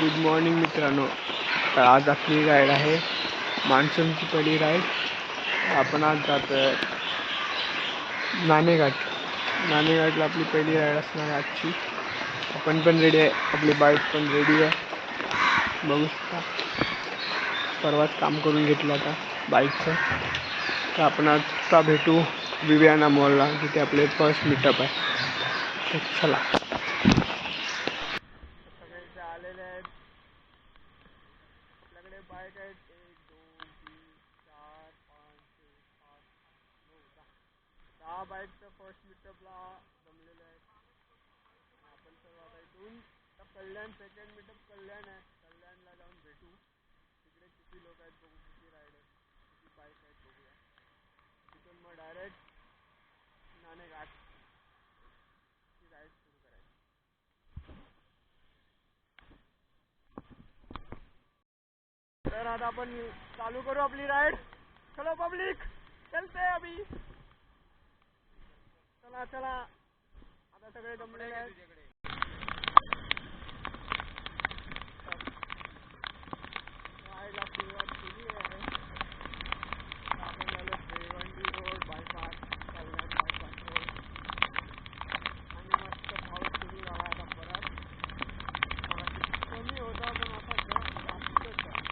Good morning मित्रांनो. तर आज आपली राईड आहे मान्सूनची पहिली राईड. आपण आज जातो आहे नाणेघाटला आपली पहिली राईड असणार आहे आजची. आपण पण रेडी आहे, आपली बाईक पण रेडी आहे. बघू शकता परवाच काम करून घेतलं आता बाईकचं. तर आपण आता भेटू विवियाना मॉलला, जिथे आपले फर्स्ट मीटअप आहे. तर चला. सगळे इथे आलेले आहेत. आपल्याकडे बाईक आहेत 1 2 3 4 5 6 7 9 10 बाईकचं फर्स्ट मीटअपला जमलेले आहेत. आपण सर्व आता इथून कल्याण सेकंड मीटअप कल्याण आहे, कल्याणला जाऊन भेटू. तिकडे किती लोक आहेत बघू, किती राईड आहेत, किती बाईक आहेत बघूया. तिथून मग डायरेक्ट नाणेघाट ची राईड सुरू करायची. तर आता आपण चालू करू आपली राईड. चलो पब्लिक, चलते अभी. चला चला, आता सगळे जमलेले आहेत. राईडला सुरुवात केली आहे. आपण झालो भिवंडी रोड बायपास, कल्याण बायपास रोड. आणि मस्त पाऊस सुरू झाला आता परत. कमी होता पण आता जास्तच आहे.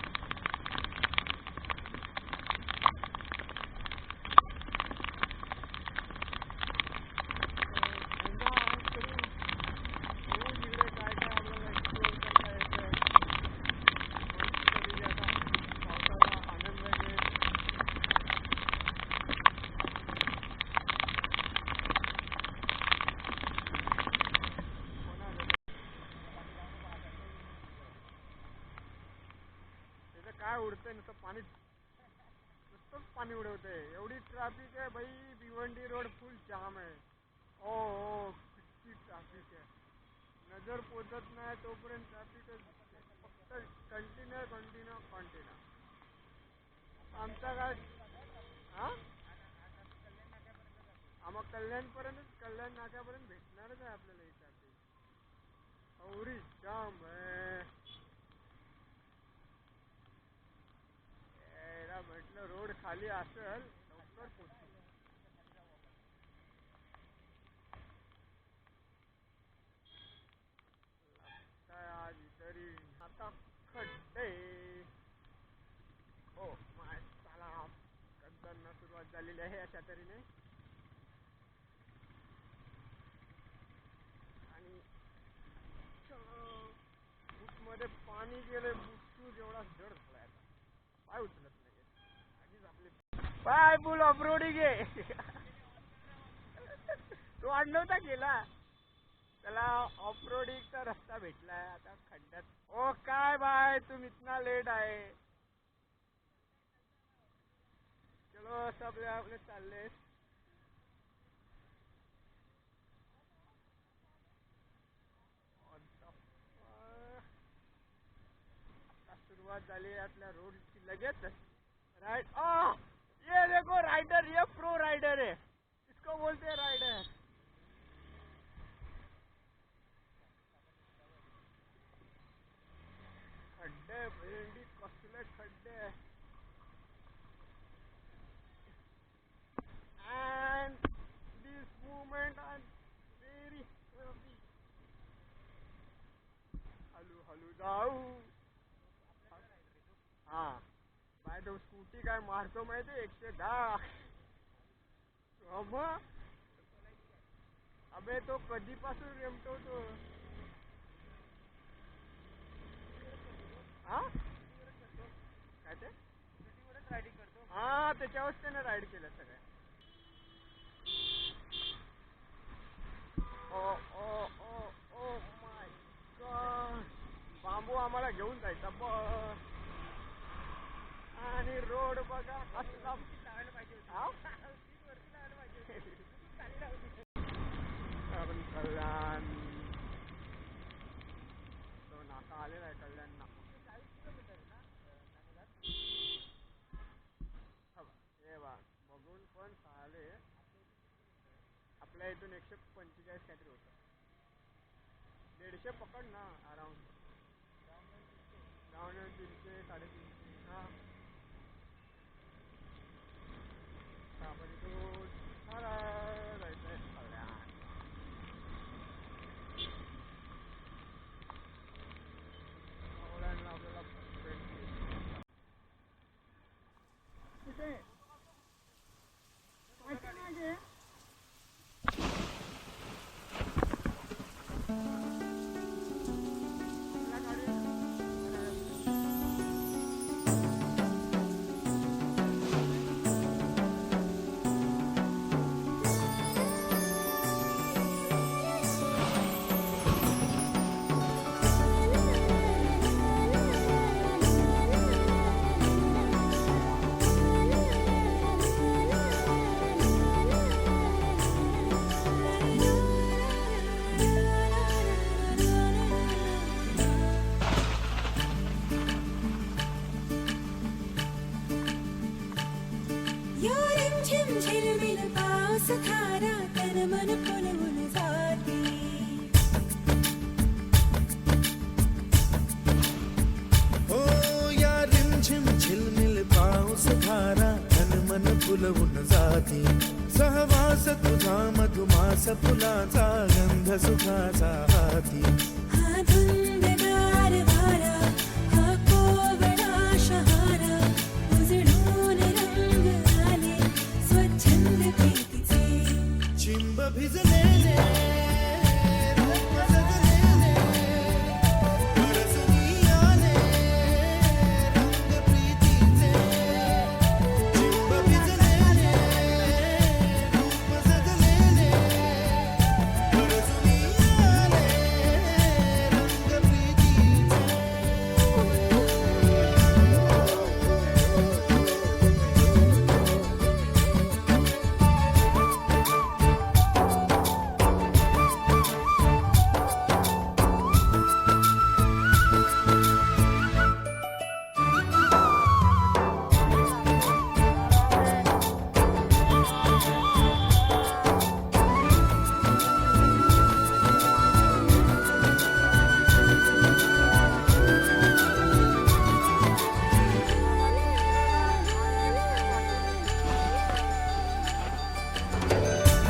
काय उडतंय नुसतं पाणी, नुसतंच पाणी उडवतंय. एवढी ट्रॅफिक आहे भाई. भिवंडी रोड फुल जाम आहे. ओ किती ट्रॅफिक आहे. नजर पोचत नाही तोपर्यंत ट्रॅफिकच फक्त कंटिन्यू. आमचा काय मग कल्याण नाक्यापर्यंत भेटणारच आहे आपल्याला ही ट्रॅफिक. एवढी जाम आहे. म्हटलं रोड खाली असेल लवकर पोचू. काय आज तरी आता खड्डे. हो माय चला, खड्ड्यांना सुरुवात झालेली आहे अशा तऱ्हेने. आणि बूटमध्ये पाणी गेले, बूट शूज एवढा जड झालाय आता, पाय उचलत नाही. आधीच आपले पाय फुल ऑफरोडिंग आहे. तो आड नव्हता गेला, त्याला ऑफरोडिंगचा रस्ता भेटलाय आता खड्ड्यात. ओ काय बाय, तुम इतना लेट आए. चलो सब आपले चालले. आता सुरुवात झाली आपल्या रोडची लगेच राइड. ये देखो राइडर, ये प्रो राइडर है, इसको बोलते हैं राइडर. खड्डे भेंडी कसले खड्डे. and this movement are very heavy. हळू जाऊ. हा बाय तो स्कूटी काय मारतो माहिती, 110. अबे तो कधीपासून रेमटवतो. काय ते रायडिंग करतो. त्याच्यावरच त्याने राईड केलं सगळं. Oh my God. बांबू आम्हाला घेऊन जायचा बस. आणि रोड बघा असला लावायला पाहिजे. आपण कल्याण तो नाका आलेला आहे, कल्याण नाका. 40 किलोमीटर ना हे बा बघून पण आले. आपल्या इथून 145 काहीतरी होतं. 150 पकड ना अराउंड. जाऊन येऊन 300 350. हां आपण इथून सरळ जायचंय कल्याण. कल्याणला आपल्याला भेटते तिथे पाठीमागे आपल्या गाडी. यो रिमझिम झिलमिल पाऊस धारा तन मन फुलवून जाते. हो या रिमझिम झिलमिल पाऊस धारा तन मन फुलवून जाते. सहवास तुझा मधुमास फुलाचा गंध सुखाचा हाती. हा धुंदगार वारा हा कोवळा शहारा उजळून रंग आले स्वच्छंद प्रीतीचे. चिंब भिजलेले रूप सजलेले परसनी आले रंग प्रीतीचे. चिंब भिजलेले रूप सजलेले परसनी आले रंग प्रीतीचे.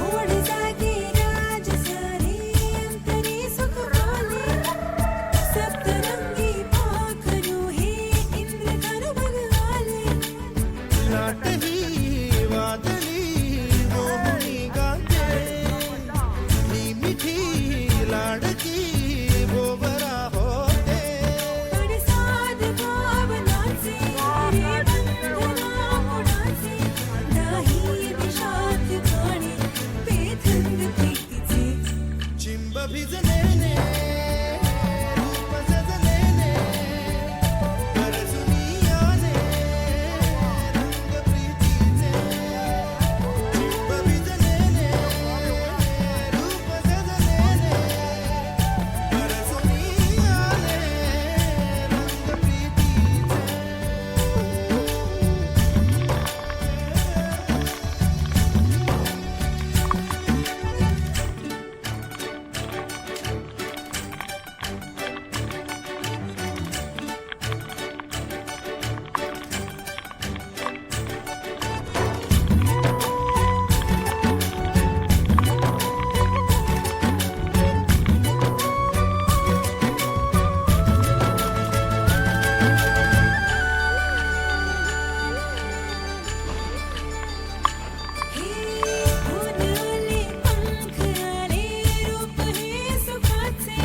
ओढ जागे राज सारे अंतरी सुख पाले. सप्तरंगी पाखरू हे इंद्रधनु बघ आले. लाटही वादळी मोहनी गाते ही मिठी लाडकी बोबरा होते. पडसाद भावनाचे रे बंधना मुळाचे. नाही विषाद गाणे बेथंग प्रीतीचे. चिंब भिजलेले रूप सजलेले परसनी आले रंग प्रीतीचे. चिंब भिजलेले रूप सजलेले परसनी आले रंग प्रीतीचे. हे फुलले पंख आले रूप हे सुखाचे.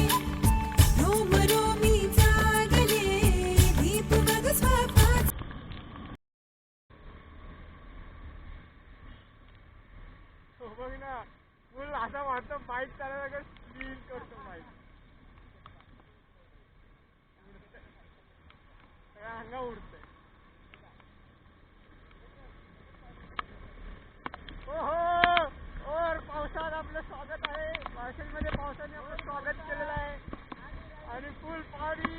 रोम रोमी जागले दीप बघ स्वप्नाचे. हो बघ ना फुल असा वाटतं बाईक चालायला का स्पीड करतो बाईक. सगळ्या अंगा उडतंय. और पावसात आपलं स्वागत आहे. वाशिममध्ये पावसाने आपलं स्वागत केलेलं आहे आणि फुल पाणी.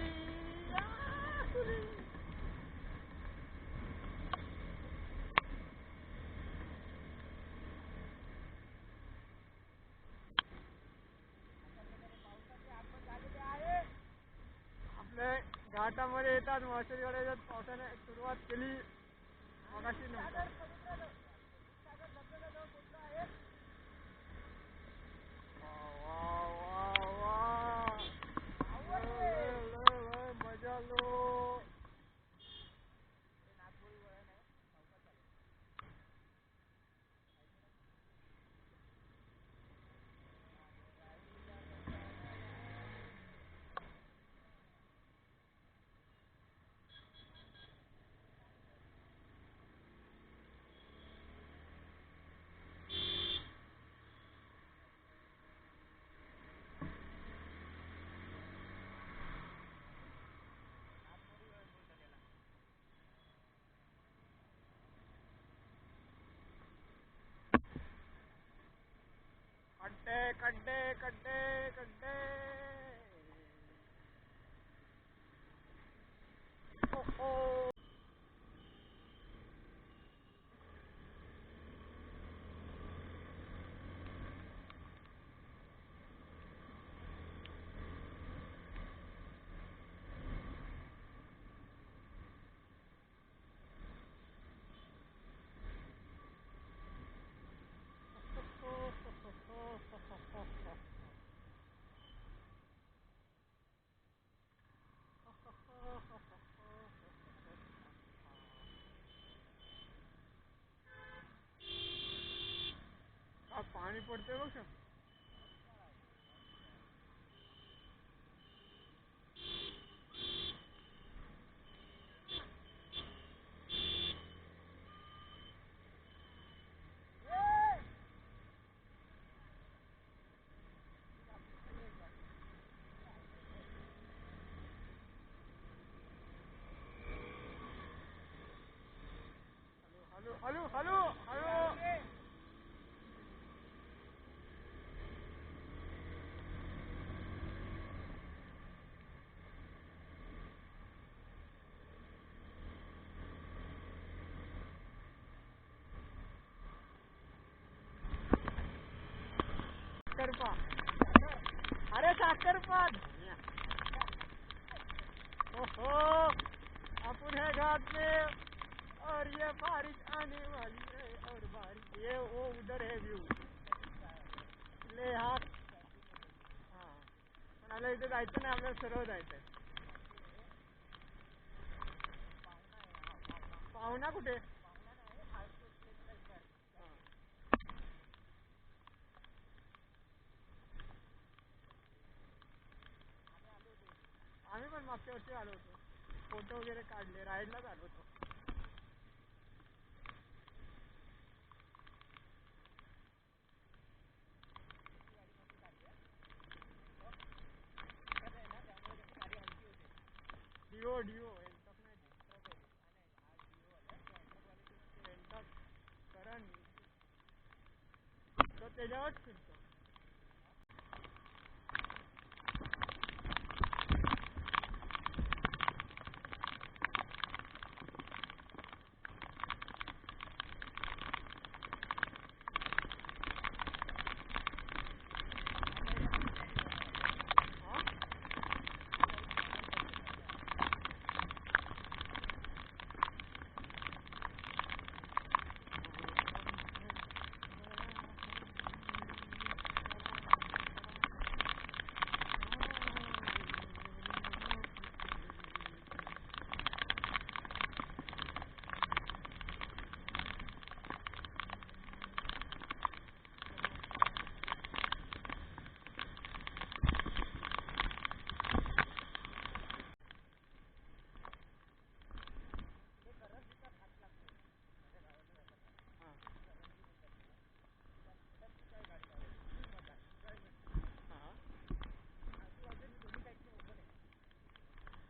आपल्या घाटामध्ये येतात मासळीकडे येतात पावसाने सुरुवात केली मगाशी नव्हतं मजा लो खड्डे खड्डे खड्डे खड्डे हो पाणी पडतंय बघ sir hello hello hello Sakharpa अरे साखरपात ओहो अपन है घाट में और ये बारिश आने वाली है और बारिश ये वो उधर है व्यू ले हात हाँ पण आला इथे जायचं नाही आपल्याला सरळ जायचंय पाहुणा कुठे आम्ही पण मागच्या वर्षी आलो होतो फोटो वगैरे काढले राईडलाच आलो होतो डिओ डिओ एंटॉक नाही एंटॉक करण तर त्याच्यावरच फिरतो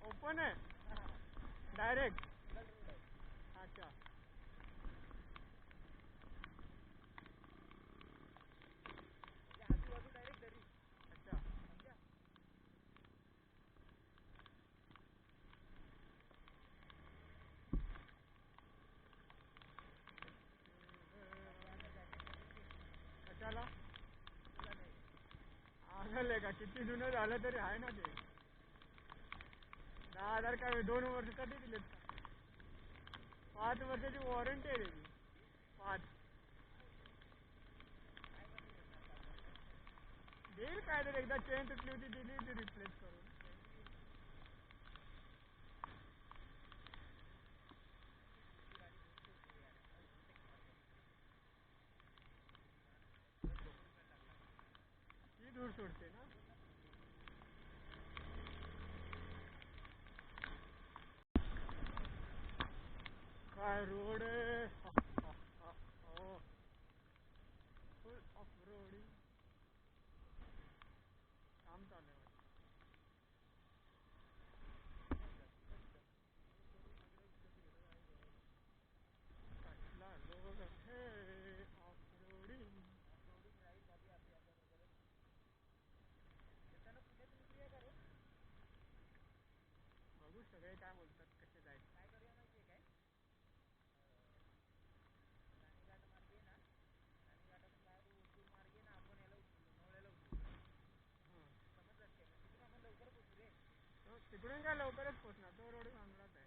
ओपन है डायरेक्ट अच्छा अच्छा कशाला आगले का किती जुनं झालं तरी आहे ना ते आधार कार्ड 2 वर्ष कधी दिलेत का? 5 वर्षाची वॉरंटी आहे त्याची. 5 देईल काय तर, एकदा चेन तुटली होती दिली ती रिप्लेस करून. ती दूर सोडते ना. काय रोड फुल ऑफ रोडिंग काम चालू आहे. कसला रोड हे ऑफ रोडिंग. बघू सगळे काय बोलतात कसे जायचं. तिकडून काय लवकरच पोहोचणार, तो रोड चांगलाच आहे.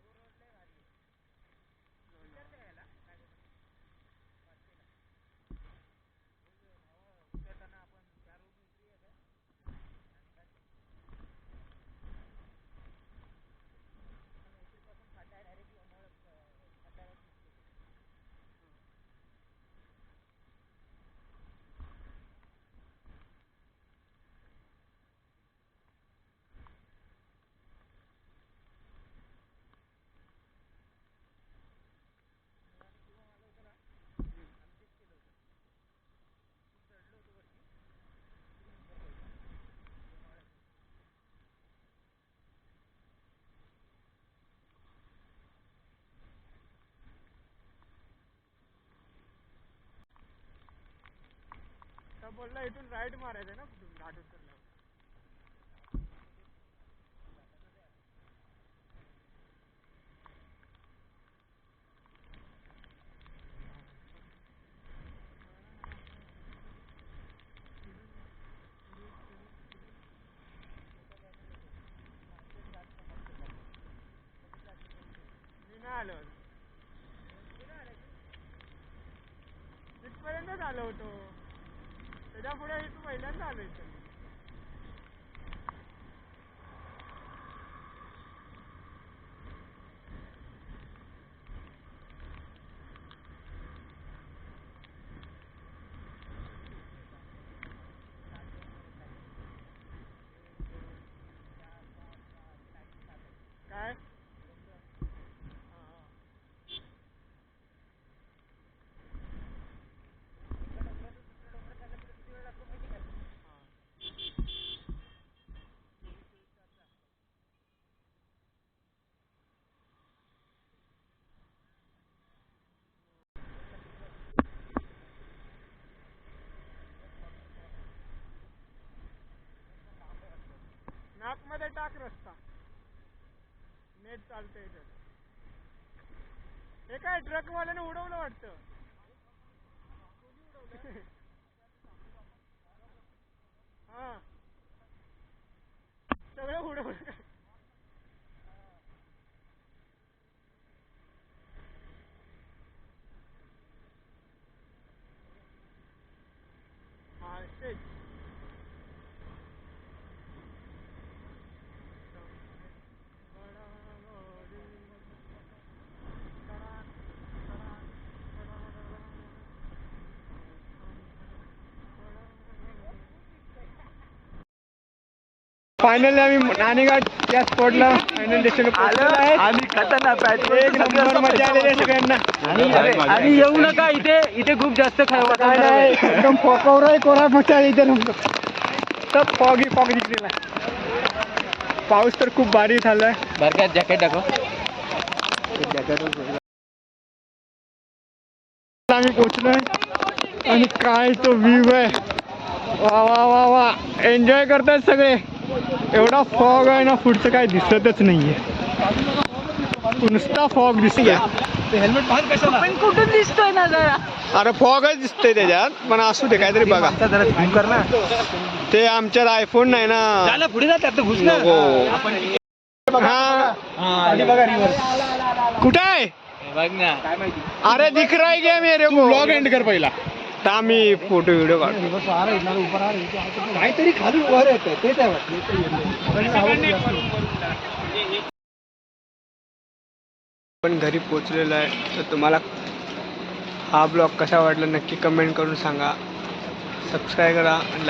बोलला इथून राईट मारायचं ना, कुठून घाट उतरल्यावर. मी नाही आलो, तिथपर्यंतच आलो होतो. त्याच्या पुढे इथं पहिल्यांदा आलो इथं. काय मॅपमध्ये टाक रस्ता, नेट चालतंय इथं. हे काय ट्रकवाल्याने उडवलं वाटतं. हा सगळं उडवलं. हा तेच. फायनली आम्ही नाणेघाट या स्पॉटला फायनल डेस्टिनेशन पोहोचलो आहे. आम्ही खतरनाक एक नंबर मजा आलेली आहे सगळ्यांना. आणि येऊ नका इथे, इथे खूप जास्त काय नाही, एकदम कोरा कोरा मजा इथे. सब फॉगी दिसलेला आहे. पाऊस तर खूप भारी झालाय. बरं जॅकेट दाखव. आम्ही पोहोचलोय आणि काय तो व्ह्यू आहे. वा वा वा वा, एन्जॉय करतायत सगळे. एवढा फॉग आहे ना, पुढचं काय दिसतच नाहीये. नुसता फॉग दिसतोय. हेल्मेट बांध कशाला, पण कुठून दिसतोय ना जरा. अरे फॉगच दिसतोय त्याच्यात, पण असू दे काहीतरी बघा. जरा झूम कर ना. ते आमच्यात आयफोन नाही ना. पुढे जा, त्यात घुस ना. हा कुठे आहे? बघ ना अरे दिख रहा है क्या मेरे को? ब्लॉग एंड कर पहिला. ता मी फोटो व्हिडिओ काढतो. काहीतरी खाली वर येतं तेच आहे वाटतं. पण घरी पोचलेलो आहे. तर तुम्हाला हा ब्लॉग कसा वाटला नक्की कमेंट करून सांगा. सबस्क्राईब करा आणि लाईक